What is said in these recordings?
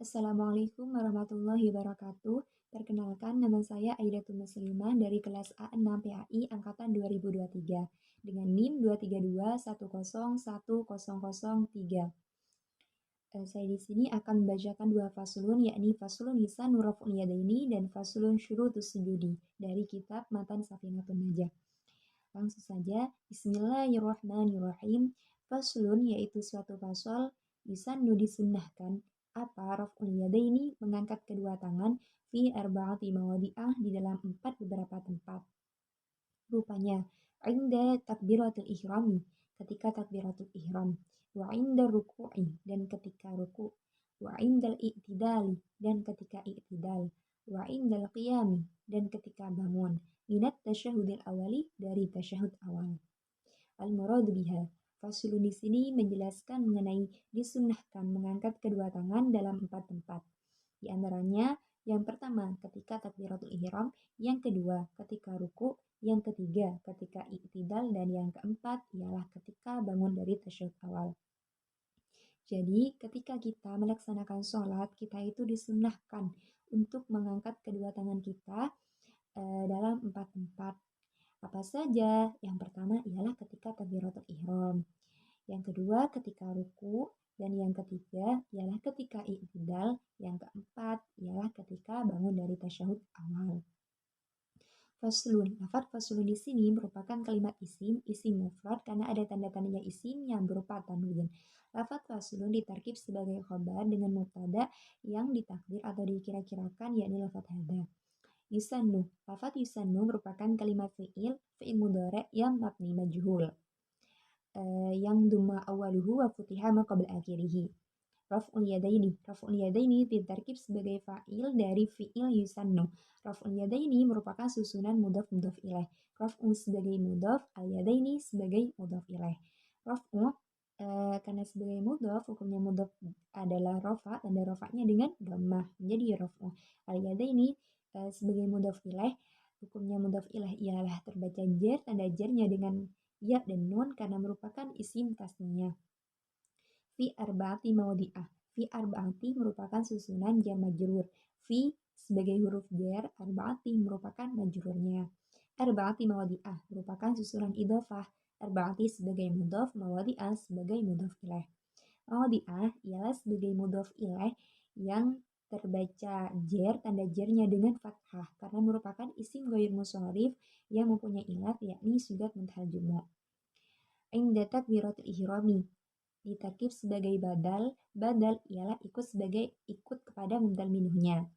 Assalamualaikum warahmatullahi wabarakatuh. Perkenalkan, nama saya Aidatul Muslimah dari kelas A6 PAI Angkatan 2023 dengan NIM 232101003. Saya di sini akan membacakan dua faslun, yakni faslun lisan raf'ul yadaini dan faslun syurutus sujudi dari kitab Matan Safinatun Najah. Langsung saja, Bismillahirrahmanirrahim. Faslun yaitu suatu fasal yusanu disunnahkan apa raf'ul yadaini mengangkat kedua tangan fi arba'ati mawadi'ah di dalam empat beberapa tempat. Rupanya, inda takbiratul ihrami, ketika takbiratul ihram, wa inda ruku'i, dan ketika ruku', wa indal i'tidali, dan ketika i'tidal, wa indal qiyami, dan ketika bangun, minat tasyahudil awali, dari tasyahud awal. Al-muradu biha, faslun di sini menjelaskan mengenai disunnahkan mengangkat kedua tangan dalam empat tempat. Di antaranya, yang pertama ketika takbiratul ihram, yang kedua ketika ruku, yang ketiga ketika i'tidal, dan yang keempat ialah ketika bangun dari tasyahud awal. Jadi, ketika kita melaksanakan sholat, kita itu disunnahkan untuk mengangkat kedua tangan kita dalam empat tempat. Apa saja? Yang pertama ialah ketika takbiratul ihram. Yang kedua ketika ruku, dan yang ketiga ialah ketika i'tidal, yang keempat ialah ketika bangun dari tasyahud awal. Faslun, lafaz faslun di sini merupakan kalimat isim mufrad karena ada tanda-tandanya isim yang berupa tanwin. Lafaz faslun ditarkib sebagai khabar dengan mubtada yang ditakdir atau dikira-kirakan, yakni lafaz hada. Yusannu, lafaz yusannu merupakan kalimat fi'il mudhari' yang mabni majhul, yang dumma awaluhu wa futiha ma qabla akhirih. Raf'ul yadaini ditarkib sebagai fa'il dari fi'il yusannu. Raf'ul yadaini merupakan susunan mudhaf mudhaf ilaih. Raf'u sebagai mudhaf, al yadaini sebagai mudhaf ilaih. Raf'u karena sebagai mudhaf, hukumnya mudhaf adalah rafa, tanda rafa'nya dengan dhammah menjadi raf'u. Al yadaini sebagai mudhaf ilaih, hukumnya mudhaf ilaih ialah terbaca jar, tanda jarnya dengan ya dan nun karena merupakan isim tasniyah. Fi arba'ati mawdi'ah. Fi arba'ati merupakan susunan jar majrur. Fi sebagai huruf jar, arba'ati merupakan majrurnya. Arba'ati mawdi'ah merupakan susunan idhofah. Arba'ati sebagai mudhaf, mawdi'ah sebagai mudhaf ilaih. Mawdi'ah ialah sebagai mudhaf ilaih yang terbaca jar, tanda jarnya dengan fathah karena merupakan isim ghair musharif yang mempunyai ilat, yakni sugat muntaha jumu'. Inda takbiratul ihrami ditarkib sebagai badal. Badal ialah ikut kepada mubdal minhunya.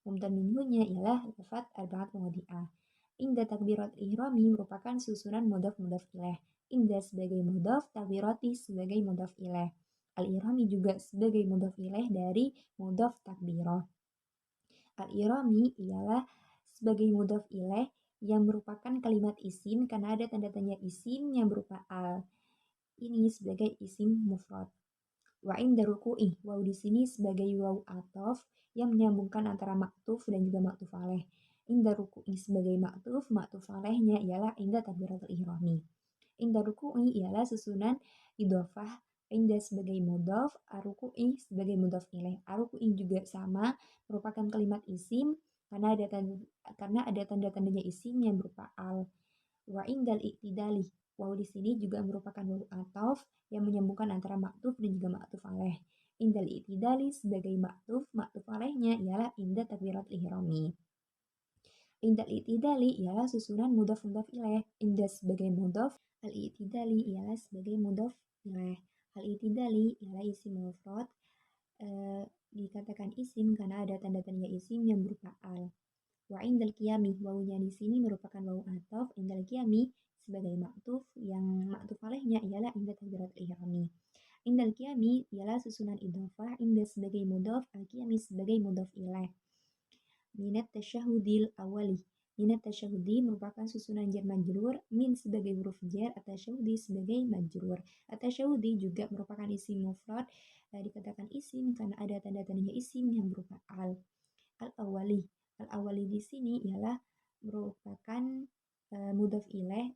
Mubdal minhunya ialah lafaz arba'at mawdi'ah. Inda takbirat ihrami merupakan susunan mudhaf mudhaf ilaih. Inda sebagai mudhaf, takbirati sebagai mudhaf ilaih. Al-ihrami juga sebagai mudhaf ilaih dari mudhaf takbirah. Al-ihrami ialah sebagai mudhaf ilaih yang merupakan kalimat isim karena ada tanda-tanda isim yang berupa al. Ini sebagai isim mufrad. Wa inda ruku'i, waw di sini sebagai waw ataf yang menyambungkan antara maktuf dan juga maktuf alaih. Inda ruku'i sebagai maktuf alaihnya ialah inda takbiratul ihrami. Inda ruku'i ialah susunan idhofah, inda sebagai mudhaf, aruku'i sebagai mudhaf ilaih. Aruku'i juga sama, merupakan kalimat isim karena ada tanda-tandanya isim yang berupa al. Wa indal i'tidali, waw di sini juga merupakan waw ataf yang menyambungkan antara maktuf dan juga maktuf alaih. Indal i'tidali sebagai maktuf alaihnya ialah inda takbiratul ihrami. Indal i'tidali ialah susunan mudhaf mudhaf ilaih. Inda sebagai mudhaf, al-i'tidali ialah sebagai mudhaf ilaih. Al-i'tidali ialah isim mufrad, dikatakan isim karena ada tanda-tanda isim yang berupa al. Wa indal qiyami, wawunya di sini merupakan waw ataf. Indal qiyami sebagai maktuf yang maktuf alaihnya ialah inda takbiratul ihrami. Indal qiyami ialah susunan idhofah, inda sebagai mudhaf, al qiyami sebagai mudhaf ilaih. Minat tasyahudil awali. Minat tasyahudi merupakan susunan jar majrur, min sebagai huruf jar, at-tasyahudi sebagai majrur. At-tasyahudi juga merupakan isim mufrad, dikatakan isim karena ada tanda-tandanya isim yang berupa al. Al-awali. Al-awali di sini ialah merupakan mudhaf ilaih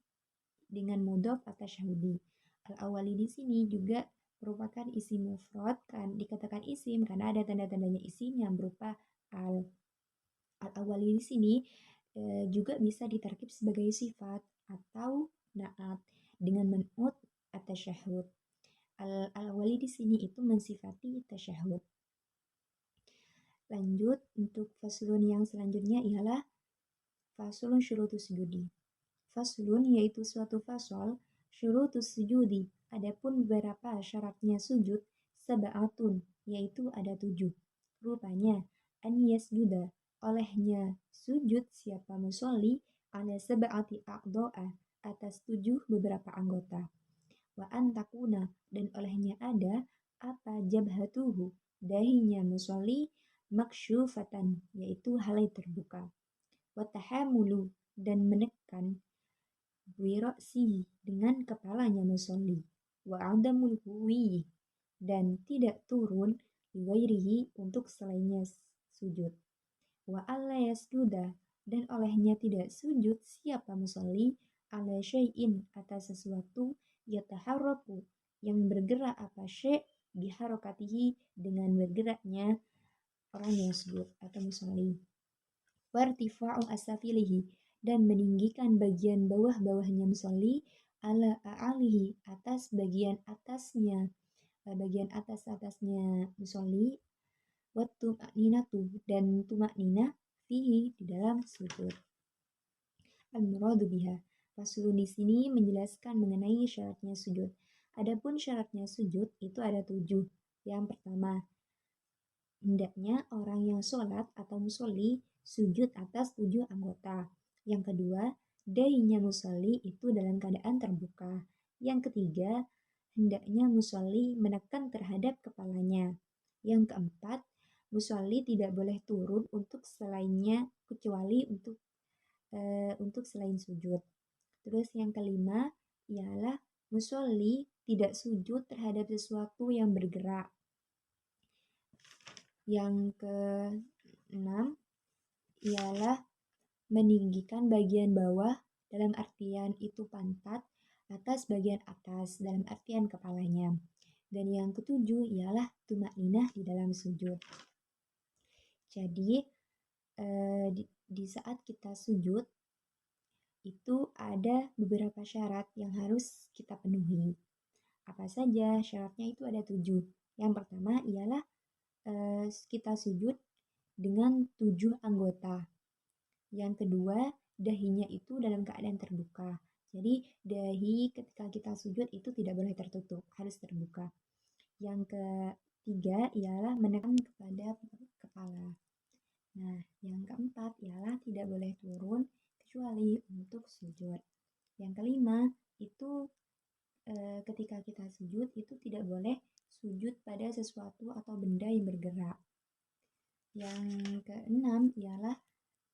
dengan mudhaf at-tasyahudi. Al-awali di sini juga merupakan isim mufrad, kan dikatakan isim karena ada tanda-tandanya isim yang berupa al. Al-awwali di sini juga bisa ditarkib sebagai sifat atau naat dengan menut at-tasyahud. Al-awwali di sini itu mensifati tasyahud. Lanjut untuk faslun yang selanjutnya ialah faslun syurutus sujudi. Faslun yaitu suatu fasal, syurutus sujudi. Adapun beberapa syaratnya sujud, sab'atun yaitu ada 7. Rupanya an yasjuda, olehnya sujud siapa musolli ala sab'ati a'dha'a, atas 7 beberapa anggota. Wa antakuna, dan olehnya ada apa jabhatuhu, dahinya musolli maksyufatan, yaitu halai terbuka. Wa tahamulu, dan menekan biroksi, dengan kepalanya musolli. Wa adamul huwi, dan tidak turun liwairihi, untuk selainnya sujud. Wa alla yasjuda, dan olehnya tidak sujud siapa musolli ala syai'in, atas sesuatu yataharraku, yang bergerak apa syai' biharokatihi, dengan bergeraknya orang yang sujud atau musolli. Wartifa'u asafilihi, dan meninggikan bagian bawah-bawahnya musolli ala a'alihi, atas bagian atasnya, bagian atas-atasnya musolli. Wattuma'ninatu, dan tumaknina fihi, di dalam sujud. Al-muradu biha, faslun di sini menjelaskan mengenai syaratnya sujud. Adapun syaratnya sujud itu ada 7. Yang pertama, hendaknya orang yang sholat atau musolli sujud atas 7 anggota. Yang kedua, dahinya musolli itu dalam keadaan terbuka. Yang ketiga, hendaknya musolli menekan terhadap kepalanya. Yang keempat, musolli tidak boleh turun untuk selainnya, kecuali untuk selain sujud. Terus yang kelima ialah musolli tidak sujud terhadap sesuatu yang bergerak. Yang keenam ialah meninggikan bagian bawah, dalam artian itu pantat, atas bagian atas, dalam artian kepalanya. Dan yang ketujuh ialah tumakninah di dalam sujud. Jadi di saat kita sujud itu ada beberapa syarat yang harus kita penuhi. Apa saja syaratnya? Itu ada 7. Yang pertama ialah kita sujud dengan 7 anggota. Yang kedua, dahinya itu dalam keadaan terbuka. Jadi dahi ketika kita sujud itu tidak boleh tertutup, harus terbuka. Yang ketiga ialah menekan kepada kepala. Nah, yang keempat ialah tidak boleh turun kecuali untuk sujud. Yang kelima itu ketika kita sujud itu tidak boleh sujud pada sesuatu atau benda yang bergerak. Yang keenam ialah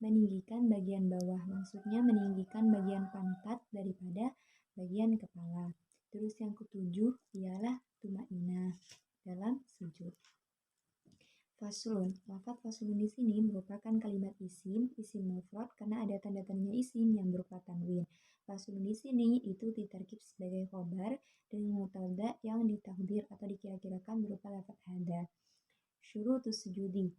meninggikan bagian bawah, maksudnya meninggikan bagian pantat daripada bagian kepala. Terus yang ketujuh ialah tumakninah dalam sujud. Faslun, lafaz faslun di sini merupakan kalimat isim mufrad karena ada tanda-tandanya isim yang berupa tanwin. Faslun di sini itu ditarkib sebagai khobar dengan mubtada yang ditakdir atau dikira-kirakan berupa lafaz hada. Syurutus sujudi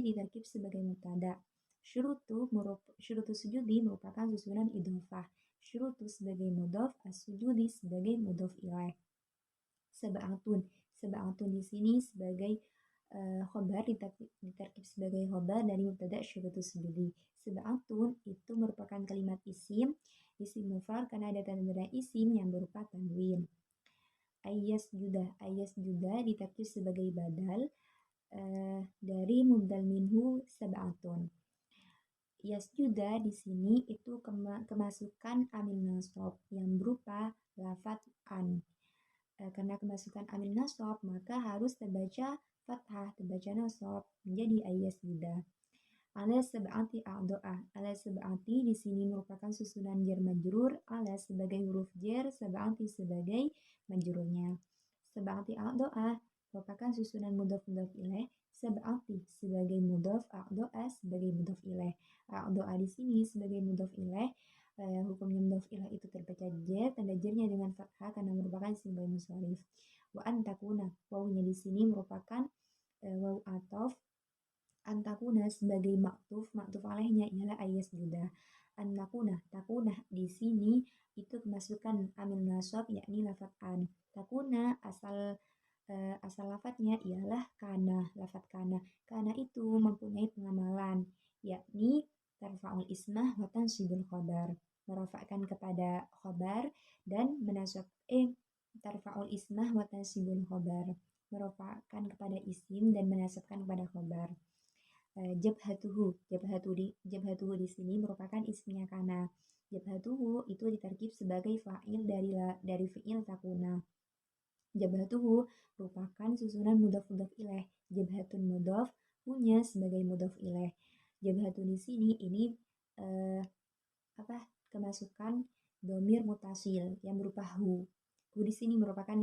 ditarkib sebagai mubtada. Syurutus sujudi merupakan susunan idhofah. Syurutus sebagai mudhof, as-sujudi sebagai mudhof ilaih. Sab'atun di sini sebagai khobar, ditarkib sebagai khobar dari mubtada syurutus sujudi. Sab'atun itu merupakan kalimat isim mufrad karena ada tanda isim yang berupa tanwin. Ayas juda ditarkib sebagai badal dari mubdal minhu sab'atun. Yasjuda di sini itu kemasukan amil nasab yang berupa lafaz an. Karena kemasukan amil nasab maka harus terbaca fathah, terbaca nasab menjadi ayasjuda. Ala sab'ati a'do'ah. Ala sab'ati di sini merupakan susunan jar majrur, ala sebagai huruf jar, sab'ati sebagai majrurnya. Sab'ati a'do'ah merupakan susunan mudhof ilaih, sab'ati sebagai mudhof, a'do'ah sebagai mudhof ilaih. A'do'ah di sini sebagai mudhof ilaih, hukumnya mudhof ilaih itu terbaca jar, tanda jarnya dengan fathah karena merupakan simbol musharif. Wa antakuna, wawunya di sini merupakan wawu atof. Antakuna sebagai maktuf alaihnya ialah ayas juda. Antakuna, takuna di sini itu kemasukan amil nasab yakni lafat an. Takuna asal lafadznya ialah kana, lafat kana. Kana itu mempunyai pengamalan, yakni tarfa'ul ismah wa tansibul khobar, merafakkan kepada khobar dan menasab tarfa'ul ismah wa tansibul khobar, merafakkan kepada isim dan menasabkan kepada khobar. Jabhatuhu di sini merupakan ismnya kana. Jabhatuhu itu ditarkib sebagai fa'il dari fi'il takuna. Jabhatuhu merupakan susunan mudhaf ilaih. Jabhatun mudhaf, hunya sebagai mudhaf ilaih. Jabhatu di sini ini kemasukan domir mutasil yang berupa hu. Hu di sini merupakan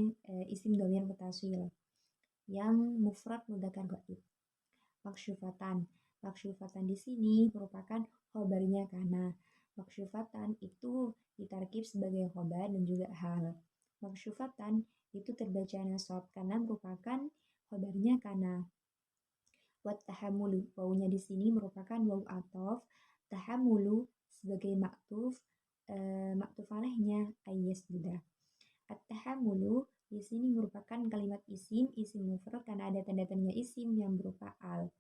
isim domir mutasil yang mufrad mudzakkar ghaib. Maksyufatan di sini merupakan khobarnya kana. Maksyufatan itu ditarkib sebagai khobar dan juga hal. Maksyufatan itu terbaca nasab karena merupakan khobarnya kana. Wat tahamulu, wawunya di sini merupakan wawu atof. Tahamulu sebagai maktuf alaihnya ayas juga. At-tahamulu di sini merupakan kalimat isim mufrad karena ada tanda-tanda isim yang berupa al.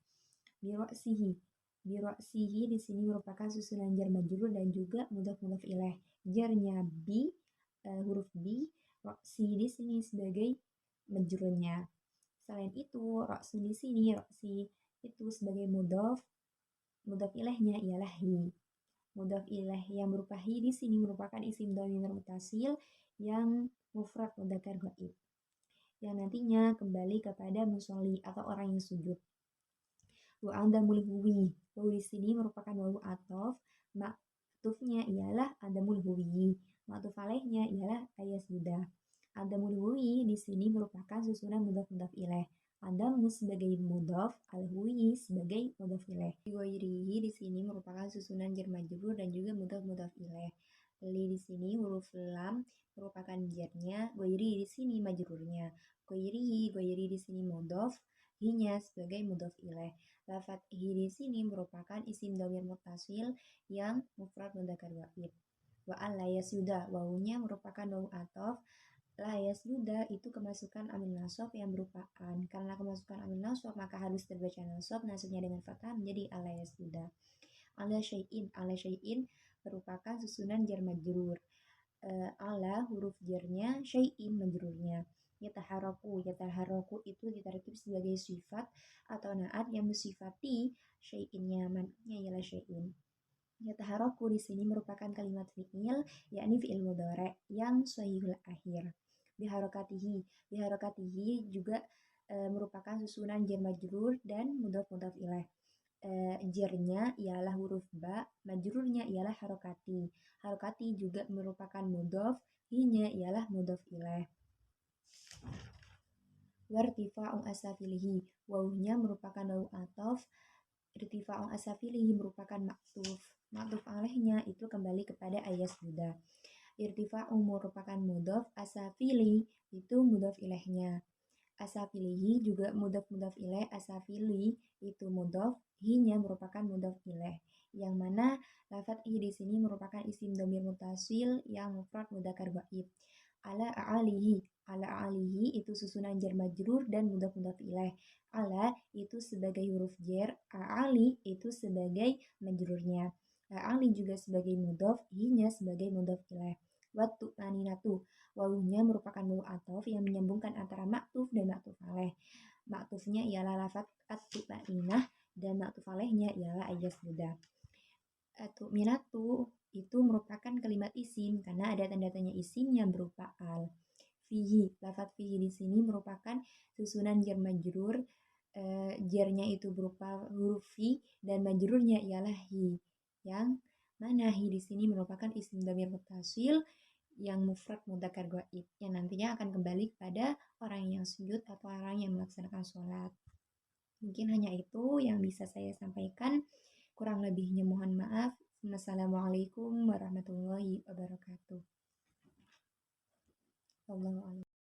Biroksihi di sini merupakan susunan jar majrur dan juga mudhaf ilaih. Jarnya bi, huruf bi, roksi di sini sebagai majrurnya. Selain itu, roksi di sini itu sebagai mudhaf ilaihnya ialah hi. Mudhaf ilaih yang berupa hi di sini merupakan isim dhamir mutasil yang mufrad mudzakkar ghaib, yang nantinya kembali kepada musolli atau orang yang sujud. Wa andamul huwi, wawu di sini merupakan wawu atof. Maktufnya ialah andamul huwi, maktuf alaihnya ialah ayas juda. Andamul huwi di sini merupakan susunan mudhaf ilaih. Adamu sebagai mudhaf, al-huwi sebagai mudhaf ilaih. Ghairihi di sini merupakan susunan jar majrur dan juga mudhaf ilaih. Li di sini huruf lam merupakan jarnya, ghairi di sini majrurnya. Ghairi di sini mudhaf, hinya sebagai mudhaf ilaih. Lafat hi di sini merupakan isim dhamir muttasil yang mufrad mudzakkar ghaib. Wa alla yasuda, wawunya merupakan wawu atof. La yasjuda itu kemasukan amil nasab yang berupa an. Karena kemasukan amil nasab maka harus terbaca nasab, nasabnya dengan fathah menjadi ala yasjuda. Ala syai'in merupakan susunan jar majrur. Ala huruf jarnya, syai'in majrurnya. Yataharaku itu ditarkib sebagai sifat atau naat yang bersifati syai'innya, maknanya ialah syai'in. Yataharaku di sini merupakan kalimat fi'il, yakni fi'il mudhari' yang shahihul akhir. Biharokatihi juga merupakan susunan jar majrur dan mudhaf ilaih. Jarnya ialah huruf ba, majrurnya ialah harokati. Harokati juga merupakan mudhaf, hinya ialah mudhaf ilaih. Wartifa'u asafilihi, wawunya merupakan wawu atof. Irtifa'u asafilihi merupakan maktuf. Maktuf alaihnya itu kembali kepada ayas juda. Irtifa'u merupakan mudhaf, asafili itu mudhaf ilaihnya. Asafilihi juga mudhaf ilaih. Asafili itu mudhaf, hinya merupakan mudhaf ilaih. Yang mana lafaz hi di sini merupakan isim dhamir mutasil yang mufrad mudzakkar ghaib. Ala a'alihi itu susunan jar majrur dan mudhaf ilaih. Ala itu sebagai huruf jar, a'ali itu sebagai majrurnya. A'ali juga sebagai mudhaf, hinya sebagai mudhaf ilaih. Wattu maninatu, wawunya merupakan wawu atof yang menyambungkan antara maktuf dan maktuf alaih. Maktufnya ialah lafaz at-tu'maninah dan maktuf alaihnya ialah ayas juda. At-tu'minatu itu merupakan kalimat isim karena ada tanda-tanda isim yang berupa al. Fihi, lafaz fihi di sini merupakan susunan jar majrur. Jarnya itu berupa huruf fi dan majrurnya ialah hi. Yang mana hi di sini merupakan isim dhamir muttasil yang mufrad mudzakkar ghaib, yang nantinya akan kembali kepada orang yang sujud atau orang yang melaksanakan sholat. Mungkin hanya itu yang bisa saya sampaikan. Kurang lebihnya mohon maaf. Wassalamualaikum warahmatullahi wabarakatuh. Wallahu a'lam.